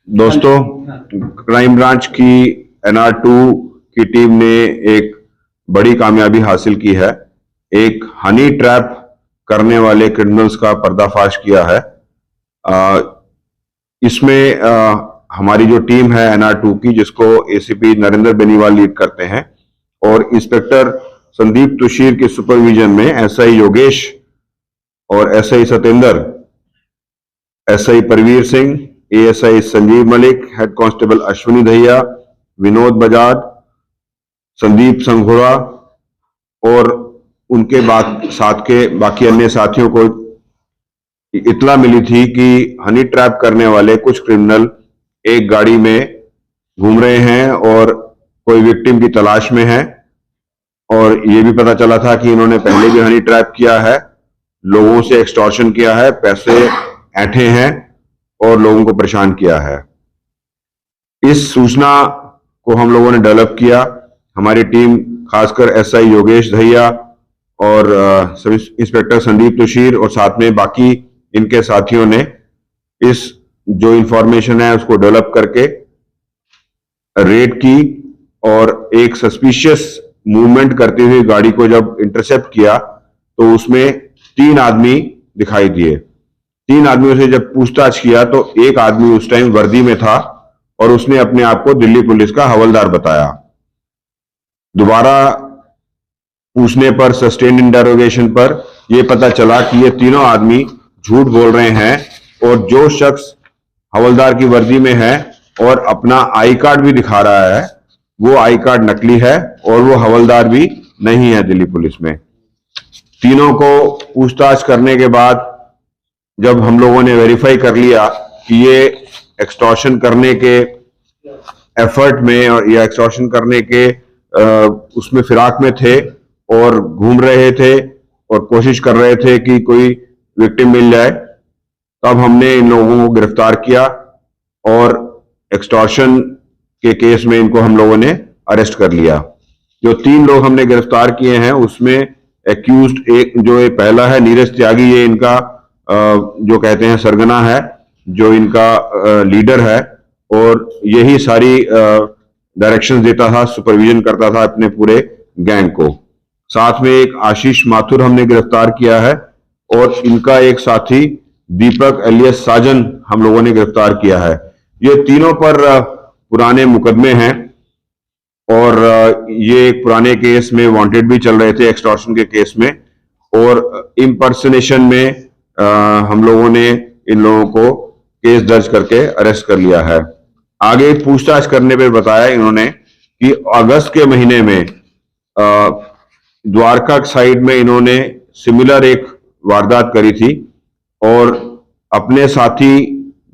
दोस्तों, crime branch की NR2 की टीम ने एक बड़ी कामयाबी हासिल की है। एक हनी ट्रैप करने वाले क्रिमिनल्स का पर्दाफाश किया है। इसमें हमारी जो टीम है NR2 की, जिसको ACP नरेंद्र बेनीवाल लीड करते हैं, और इंस्पेक्टर संदीप तुशीर के सुपरविजन में SI योगेश और SI Satendra, SI Parveer Singh, ASI Sanjeev Malik, head constable Ashwini Dahiya, Vinod Bajaj, Sandeep संघोड़ा और उनके साथ के बाकी अन्य साथियों को इत्तला मिली थी कि हनी ट्रैप करने वाले कुछ क्रिमिनल एक गाड़ी में घूम रहे हैं और कोई विक्टिम की तलाश में है। और ये भी पता चला था कि इन्होंने पहले भी हनी ट्रैप किया है, लोगों से एक्सटॉर्शन किया है, पैसे ऐंठे हैं और लोगों को परेशान किया है। इस सूचना को हम लोगों ने डेवलप किया। हमारी टीम खासकर SI योगेश दहिया और सब इंस्पेक्टर संदीप तुशीर और साथ में बाकी इनके साथियों ने इस जो इंफॉर्मेशन है उसको डेवलप करके रेड की और एक सस्पिशियस मूवमेंट करती हुई गाड़ी को जब इंटरसेप्ट किया तो उसमें 3 आदमी दिखाई दिए। 3 आदमियों से जब पूछताछ किया तो एक आदमी उस टाइम वर्दी में था और उसने अपने आप को दिल्ली पुलिस का हवलदार बताया। दोबारा पूछने पर, सस्टेन्ड इंटरोगेशन पर, यह पता चला कि ये तीनों आदमी झूठ बोल रहे हैं और जो शख्स हवलदार की वर्दी में है और अपना आई कार्ड भी दिखा रहा है, वो आई कार्ड नकली है और वो हवलदार भी नहीं है दिल्ली पुलिस में। तीनों को पूछताछ करने के बाद जब हम लोगों ने वेरीफाई कर लिया कि ये एक्सटॉर्शन करने के एफर्ट में और या एक्सटॉर्शन करने के उसमें फिराक में थे और घूम रहे थे और कोशिश कर रहे थे कि कोई विक्टिम मिल जाए, तब हमने इन लोगों को गिरफ्तार किया और एक्सटॉर्शन के केस में इनको हम लोगों ने अरेस्ट कर लिया। जो 3 लोग हमने गिरफ्तार किए हैं उसमें एक्यूज्ड एक जो पहला है नीरज त्यागी, ये इनका जो कहते हैं सरगना है, जो इनका लीडर है और यही सारी डायरेक्शंस देता था, सुपरविजन करता था अपने पूरे गैंग को। साथ में एक आशीष माथुर हमने गिरफ्तार किया है और इनका एक साथी दीपक एलियस साजन हम लोगों ने गिरफ्तार किया है। ये तीनों पर पुराने मुकदमे हैं और ये एक पुराने केस में वांटेड भी चल रहे थे, एक्सटॉर्शन के केस में, और इम्पर्सनेशन में हम लोगों ने इन लोगों को केस दर्ज करके अरेस्ट कर लिया है। आगे पूछताछ करने पे बताया इन्होंने कि अगस्त के महीने में द्वारका साइड में इन्होंने सिमिलर एक वारदात करी थी और अपने साथी,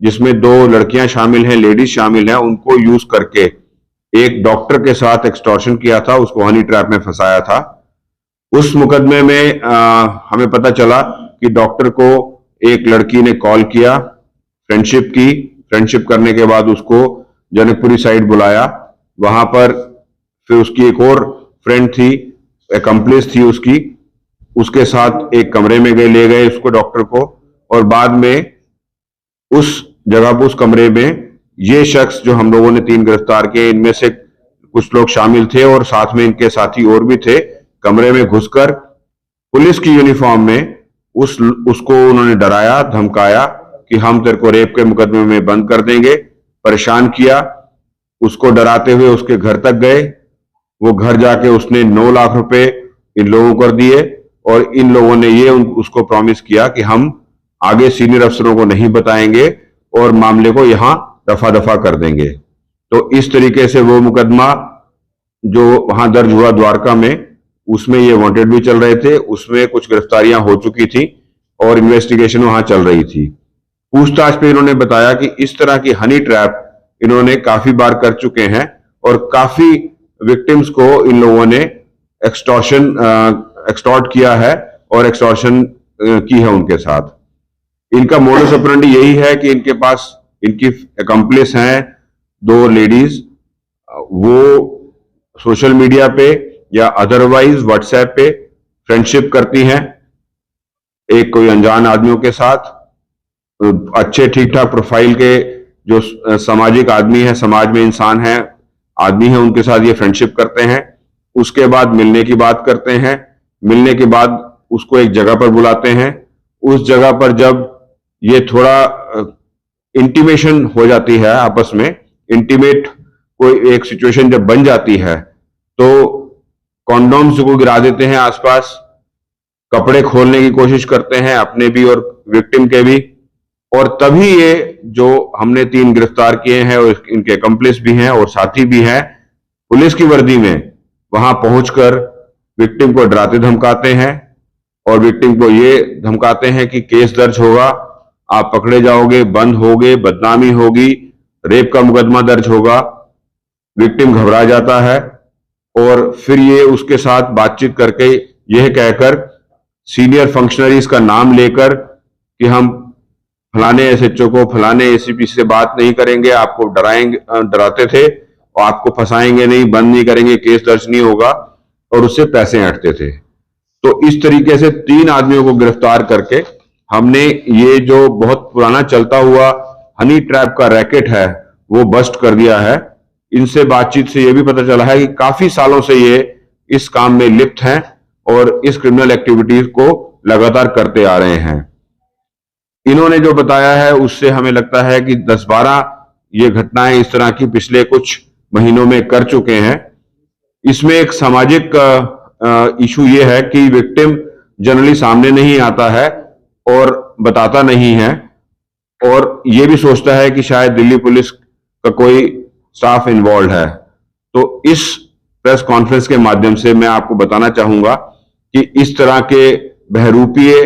जिसमें 2 लड़कियां शामिल हैं, लेडीज शामिल हैं, उनको यूज करके एक डॉक्टर के साथ एक्सटॉर्शन किया था, उसको हनी ट्रैप में फंसाया था। उस मुकदमे में हमें पता चला कि डॉक्टर को एक लड़की ने कॉल किया, फ्रेंडशिप करने के बाद उसको जनकपुरी साइड बुलाया। वहां पर फिर उसकी एक और फ्रेंड थी, एकम्प्लिस थी उसके साथ एक कमरे में ले गए उसको, डॉक्टर को, और बाद में उस जगह पर, उस कमरे में ये शख्स जो हम लोगों ने 3 गिरफ्तार किए, इनमें से कुछ लोग शामिल थे और साथ में इनके साथी और भी थे, कमरे में घुसकर पुलिस की यूनिफॉर्म में उसको उन्होंने डराया, धमकाया कि हम तेरे को रेप के मुकदमे में बंद कर देंगे, परेशान किया। उसको डराते हुए उसके घर तक गए। वो घर जाके उसने 9 लाख रुपए इन लोगों को दिए और इन लोगों ने ये उसको प्रॉमिस किया कि हम आगे सीनियर अफसरों को नहीं बताएंगे और मामले को यहां दफा दफा कर देंगे। तो इस तरीके से वो मुकदमा जो वहां दर्ज हुआ द्वारका में, उसमें ये वांटेड भी चल रहे थे, उसमें कुछ गिरफ्तारियां हो चुकी थी और इन्वेस्टिगेशन वहां चल रही थी। पूछताछ पे इन्होंने बताया कि इस तरह की हनी ट्रैप इन्होंने काफी बार कर चुके हैं और काफी विक्टिम्स को इन लोगों ने एक्सटॉर्ट किया है और एक्सटॉर्शन की है उनके साथ। इनका मोडस ऑपरेंडी यही है कि इनके पास इनकी एकम्प्लिस हैं 2 लेडीज, वो सोशल मीडिया पे या अदरवाइज व्हाट्सएप पे फ्रेंडशिप करती हैं एक कोई अनजान आदमियों के साथ, अच्छे ठीक ठाक प्रोफाइल के जो सामाजिक आदमी है, समाज में इंसान है, आदमी है, उनके साथ ये फ्रेंडशिप करते हैं। उसके बाद मिलने की बात करते हैं। मिलने के बाद उसको एक जगह पर बुलाते हैं। उस जगह पर जब ये थोड़ा इंटीमेशन हो जाती है आपस में, इंटीमेट कोई एक सिचुएशन जब बन जाती है, तो कॉन्डोम्स को गिरा देते हैं आसपास, कपड़े खोलने की कोशिश करते हैं अपने भी और विक्टिम के भी। और तभी ये जो हमने 3 गिरफ्तार किए हैं और इनके अकम्प्लिस भी हैं और साथी भी हैं, पुलिस की वर्दी में वहां पहुंचकर विक्टिम को डराते धमकाते हैं और विक्टिम को ये धमकाते हैं कि केस दर्ज होगा, आप पकड़े जाओगे, बंद होगे, बदनामी होगी, रेप का मुकदमा दर्ज होगा। विक्टिम घबरा जाता है और फिर ये उसके साथ बातचीत करके यह कहकर सीनियर फंक्शनरीज का नाम लेकर कि हम फलाने एसएचओ को, फलाने एसीपी से बात नहीं करेंगे, आपको डराते थे और आपको फंसाएंगे नहीं, बंद नहीं करेंगे, केस दर्ज नहीं होगा, और उससे पैसे ऐंठते थे। तो इस तरीके से 3 आदमियों को गिरफ्तार करके हमने ये जो बहुत पुराना चलता हुआ हनी ट्रैप का रैकेट है वो बस्ट कर दिया है। इनसे बातचीत से ये भी पता चला है कि काफी सालों से ये इस काम में लिप्त हैं और इस क्रिमिनल एक्टिविटीज को लगातार करते आ रहे हैं। इन्होंने जो बताया है उससे हमें लगता है कि 10-12 ये घटनाएं इस तरह की पिछले कुछ महीनों में कर चुके हैं। इसमें एक सामाजिक इशू ये है कि विक्टिम जनरली सामने नहीं आता है और बताता नहीं है और ये भी सोचता है कि शायद दिल्ली पुलिस का कोई स्टाफ इन्वॉल्व है। तो इस प्रेस कॉन्फ्रेंस के माध्यम से मैं आपको बताना चाहूंगा कि इस तरह के बहरूपिये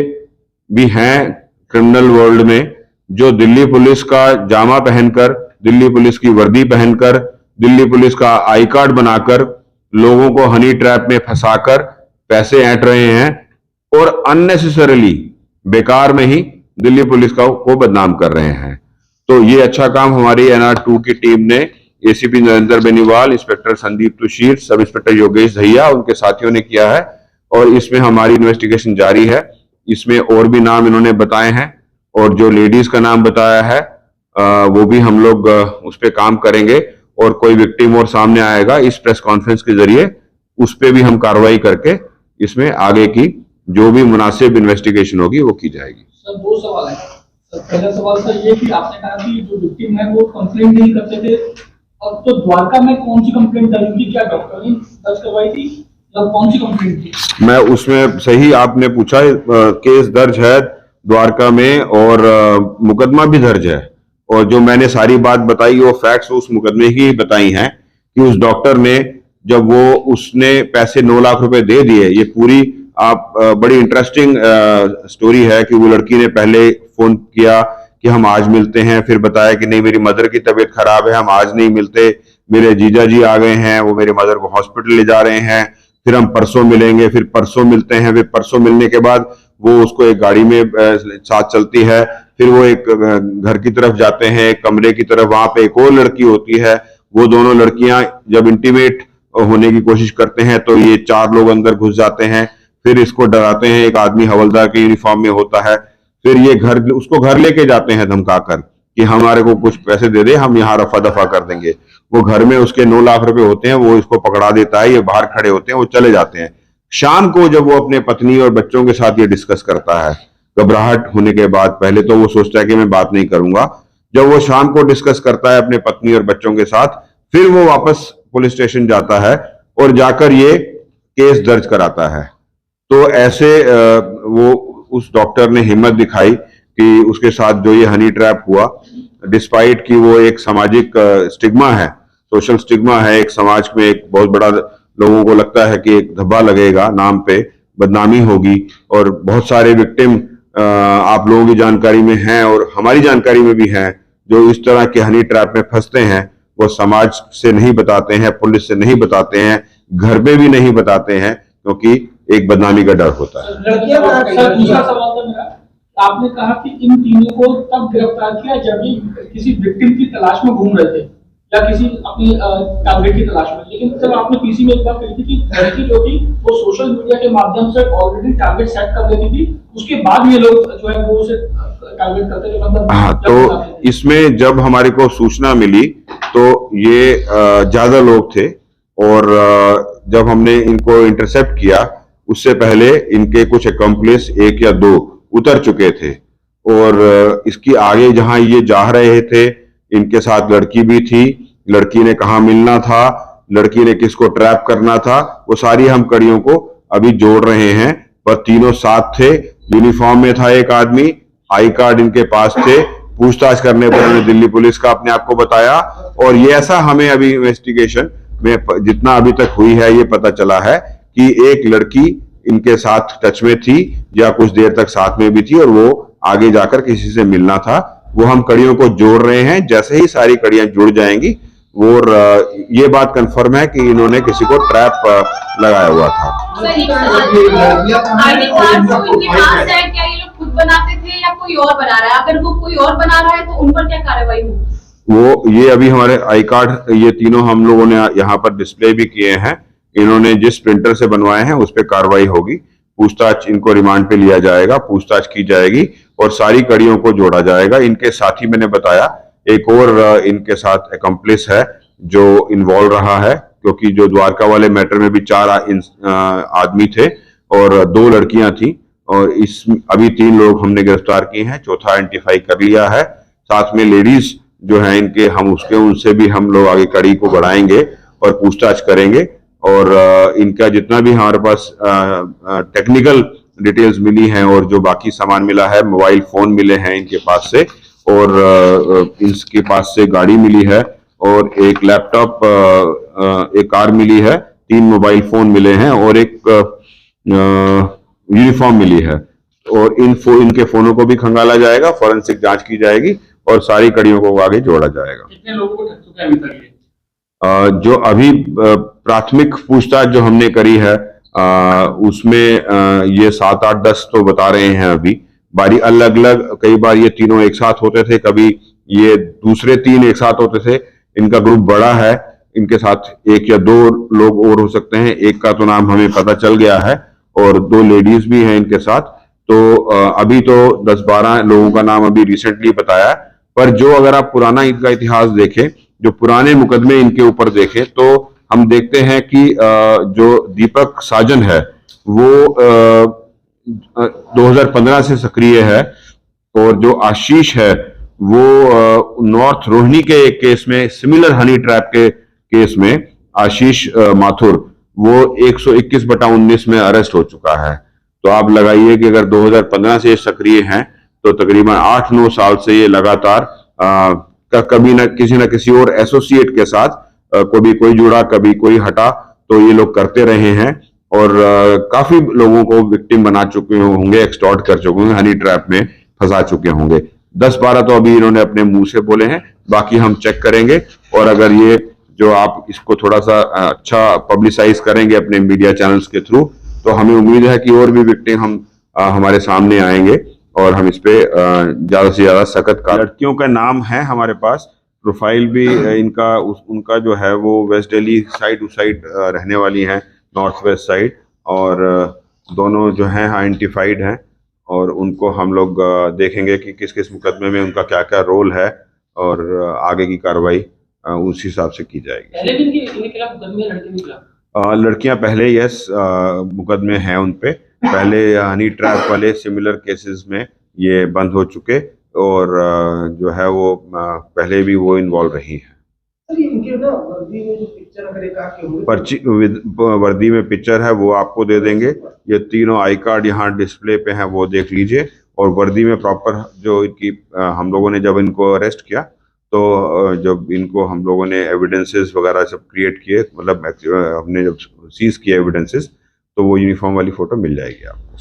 भी हैं क्रिमिनल वर्ल्ड में, जो दिल्ली पुलिस का जामा पहनकर, दिल्ली पुलिस की वर्दी पहनकर, दिल्ली पुलिस का आई कार्ड बनाकर लोगों को हनी ट्रैप में फंसाकर पैसे ऐंठ रहे हैं और अननेसेसरीली बेकार में ही दिल्ली पुलिस को बदनाम कर रहे हैं। तो ये अच्छा काम हमारी NR2 की टीम ने, ACP Narendra Beniwal, inspector Sandeep Tushir, sub inspector Yogesh Dahiya, उनके साथियों ने किया है और इसमें हमारी इन्वेस्टिगेशन जारी है। इसमें और भी नाम इन्होंने बताए हैं और जो लेडीज का नाम बताया है वो भी हम लोग उस पर काम करेंगे और कोई विक्टिम और सामने आएगा इस प्रेस कॉन्फ्रेंस के जरिए, उस पर भी हम कार्रवाई करके इसमें आगे की जो भी मुनासिब इन्वेस्टिगेशन होगी वो की जाएगी। सर 2 सवाल है। सर पहला सवाल सर ये कि आपने कहा कि जो विक्टिम है वो कंप्लेंट नहीं करते थे, और तो द्वारका में कौन सी कंप्लेंट दर्ज हुई, क्या डॉक्टर ने दर्ज करवाई थी, कौन सी कंप्लेंट थी? मैं उसमें सही आपने पूछा, केस दर्ज है द्वारका में और मुकदमा भी दर्ज है और जो मैंने सारी बात बताई वो फैक्ट्स उस मुकदमे की बताई हैं कि उस डॉक्टर ने जब उसने पैसे 9 लाख रुपए दे दिए, ये पूरी बड़ी इंटरेस्टिंग स्टोरी है कि वो लड़की ने पहले फोन किया कि हम आज मिलते हैं, फिर बताया कि नहीं मेरी मदर की तबीयत खराब है, हम आज नहीं मिलते, मेरे जीजा जी आ गए हैं, वो मेरी मदर को हॉस्पिटल ले जा रहे हैं, फिर हम परसों मिलेंगे, फिर परसों मिलते हैं, फिर परसों मिलने के बाद वो उसको एक गाड़ी में साथ चलती है, फिर वो एक घर की तरफ जाते हैं, एक कमरे की तरफ, वहां पे एक और लड़की होती है, वो दोनों लड़कियां जब इंटीमेट होने की कोशिश करते हैं तो ये 4 लोग अंदर घुस जाते हैं, फिर इसको डराते हैं, एक आदमी हवलदार के यूनिफॉर्म में होता है, फिर ये उसको घर लेके जाते हैं धमकाकर कि हमारे को कुछ पैसे दे दे, हम यहाँ रफा दफा कर देंगे। वो घर में उसके 9 लाख रुपए होते हैं, वो इसको पकड़ा देता है, ये बाहर खड़े होते हैं, वो चले जाते हैं। शाम को जब वो अपने पत्नी और बच्चों के साथ ये डिस्कस करता है, घबराहट होने के बाद, पहले तो वो सोचता है कि मैं बात नहीं करूंगा, जब वो शाम को डिस्कस करता है अपने पत्नी और बच्चों के साथ, फिर वो वापस पुलिस स्टेशन जाता है और जाकर ये केस दर्ज कराता है। तो ऐसे वो उस डॉक्टर ने हिम्मत दिखाई कि उसके साथ जो ये हनी ट्रैप हुआ, डिस्पाइट कि वो एक सामाजिक स्टिग्मा है, सोशल स्टिग्मा है, एक समाज में एक बहुत बड़ा, लोगों को लगता है कि एक धब्बा लगेगा, नाम पे बदनामी होगी, और बहुत सारे विक्टिम आप लोगों की जानकारी में हैं और हमारी जानकारी में भी हैं जो इस तरह के हनी ट्रैप में फंसते हैं। वो समाज से नहीं बताते हैं, पुलिस से नहीं बताते हैं, घर पे भी नहीं बताते हैं, क्योंकि एक बदनामी का डर होता है। दूसरा सवाल था मेरा, आपने कहा कि इन तीनों को तब गिरफ्तार किया जब ये किसी विक्टिम की तलाश में घूम रहे थे या किसी अपनी टारगेट की तलाश में, लेकिन जब आपने पीसी में एक बात कही थी कि लड़की जो थी वो सोशल मीडिया के माध्यम से ऑलरेडी टारगेट सेट कर लेती थी, उसके बाद ये लोग जो है वो उसे टारगेट करते थे, मतलब हाँ, जब तो बताते थे? इसमें जब हमारे को सूचना मिली तो ये ज्यादा लोग थे, और जब हमने इनको इंटरसेप्ट किया उससे पहले इनके कुछ अकम्प्लिस एक या दो उतर चुके थे, और इसकी आगे जहां ये जा रहे थे इनके साथ लड़की भी थी, लड़की ने कहाँ मिलना था, लड़की ने किसको ट्रैप करना था, वो सारी हम कड़ियों को अभी जोड़ रहे हैं। पर तीनों साथ थे, यूनिफॉर्म में था एक आदमी, आई कार्ड इनके पास थे, पूछताछ करने पर उन्होंने दिल्ली पुलिस का अपने आप को बताया, और ये ऐसा हमें अभी इन्वेस्टिगेशन में जितना अभी तक हुई है ये पता चला है कि एक लड़की इनके साथ टच में थी या कुछ देर तक साथ में भी थी, और वो आगे जाकर किसी से मिलना था। वो हम कड़ियों को जोड़ रहे हैं, जैसे ही सारी कड़ियां जुड़ जाएंगी वो ये बात कंफर्म है कि इन्होंने किसी को ट्रैप लगाया हुआ था। सर, एक सवाल, आईडी कार्ड जो इनके पास है, क्या ये लोग खुद बनाते थे या कोई और बना रहा है? अगर वो कोई और बना रहा है तो उन पर क्या कार्रवाई होगी? वो ये अभी हमारे आई कार्ड ये तीनों हम लोगों ने यहाँ पर डिस्प्ले भी किए हैं, इन्होंने जिस प्रिंटर से बनवाए हैं उस पर कार्रवाई होगी, पूछताछ, इनको रिमांड पे लिया जाएगा, पूछताछ की जाएगी और सारी कड़ियों को जोड़ा जाएगा। इनके साथी मैंने बताया एक और इनके साथ अकम्प्लिस है जो इन्वॉल्व रहा है, क्योंकि जो द्वारका वाले मैटर में भी 4 आदमी थे और 2 लड़कियां थी, और इस अभी 3 लोग हमने गिरफ्तार किए हैं, चौथा आइडेंटिफाई कर लिया है। साथ में लेडीज जो है इनके, हम उनसे भी हम लोग आगे कड़ी को बढ़ाएंगे और पूछताछ करेंगे, और इनका जितना भी हमारे पास टेक्निकल डिटेल्स मिली हैं और जो बाकी सामान मिला है, मोबाइल फोन मिले हैं इनके पास से, और इनके पास से गाड़ी मिली है और एक लैपटॉप, एक कार मिली है, 3 मोबाइल फोन मिले हैं और एक यूनिफॉर्म मिली है, और इनके फोनों को भी खंगाला जाएगा, फॉरेंसिक जांच की जाएगी और सारी कड़ियों को आगे जोड़ा जाएगा। कितने लोगों को ठग चुका है अभी तक ये? जो अभी प्राथमिक पूछताछ जो हमने करी है उसमें ये 7, 8, 10 तो बता रहे हैं अभी, बारी अलग अलग, कई बार ये तीनों एक साथ होते थे, कभी ये दूसरे 3 एक साथ होते थे। इनका ग्रुप बड़ा है, इनके साथ 1 या 2 लोग और हो सकते हैं, एक का तो नाम हमें पता चल गया है और 2 लेडीज भी हैं इनके साथ, तो अभी तो 10-12 लोगों का नाम अभी रिसेंटली बताया। पर जो अगर आप पुराना इनका इतिहास देखें, जो पुराने मुकदमे इनके ऊपर देखें, तो हम देखते हैं कि जो दीपक साजन है वो 2015 से सक्रिय है, और जो आशीष है वो नॉर्थ रोहिणी के एक केस में, सिमिलर हनी ट्रैप के केस में आशीष माथुर, वो 121/19 में अरेस्ट हो चुका है। तो आप लगाइए कि अगर 2015 से सक्रिय हैं तो तकरीबन 8-9 साल से ये लगातार कभी न किसी और एसोसिएट के साथ कभी कोई जुड़ा, कभी कोई हटा, तो ये लोग करते रहे हैं, और काफी लोगों को विक्टिम बना चुके होंगे, एक्सटॉर्ट कर चुके होंगे, हनी ट्रैप में फंसा चुके होंगे। 10-12 तो अभी इन्होंने अपने मुंह से बोले हैं, बाकी हम चेक करेंगे, और अगर ये जो आप इसको थोड़ा सा अच्छा पब्लिसाइज करेंगे अपने मीडिया चैनल्स के थ्रू, तो हमें उम्मीद है कि और भी विक्टिम हमारे सामने आएंगे और हम इस पे ज्यादा से ज्यादा सख्त कार्रवाई। लड़कियों का नाम है हमारे पास, प्रोफाइल भी इनका उनका जो है वो वेस्ट दिल्ली साइड उस साइड रहने वाली हैं, नॉर्थ वेस्ट साइड, और दोनों जो हैं आइडेंटिफाइड हैं, और उनको हम लोग देखेंगे कि किस किस मुकदमे में उनका क्या क्या रोल है, और आगे की कार्रवाई उस हिसाब से की जाएगी। पहले भी इनके खिलाफ मुकदमे लड़के के खिलाफ? लड़कियां पहले यस मुकदमे हैं उन पे, पहले हनी ट्रैप वाले सिमिलर केसेस में ये बंद हो चुके, और जो है वो पहले भी वो इन्वॉल्व रही है। सर, इनके ना वर्दी में जो पिक्चर अगर एक आके होंगे, पर्ची वर्दी में पिक्चर है वो आपको दे देंगे। ये तीनों आई कार्ड यहाँ डिस्प्ले पे हैं, वो देख लीजिए, और वर्दी में प्रॉपर जो इनकी हम लोगों ने जब इनको अरेस्ट किया तो जब इनको हम लोगों ने एविडेंसेस वगैरह सब क्रिएट किए, मतलब हमने जब सीज किए एविडेंसेस, तो वो यूनिफॉर्म वाली फोटो मिल जाएगी आपको।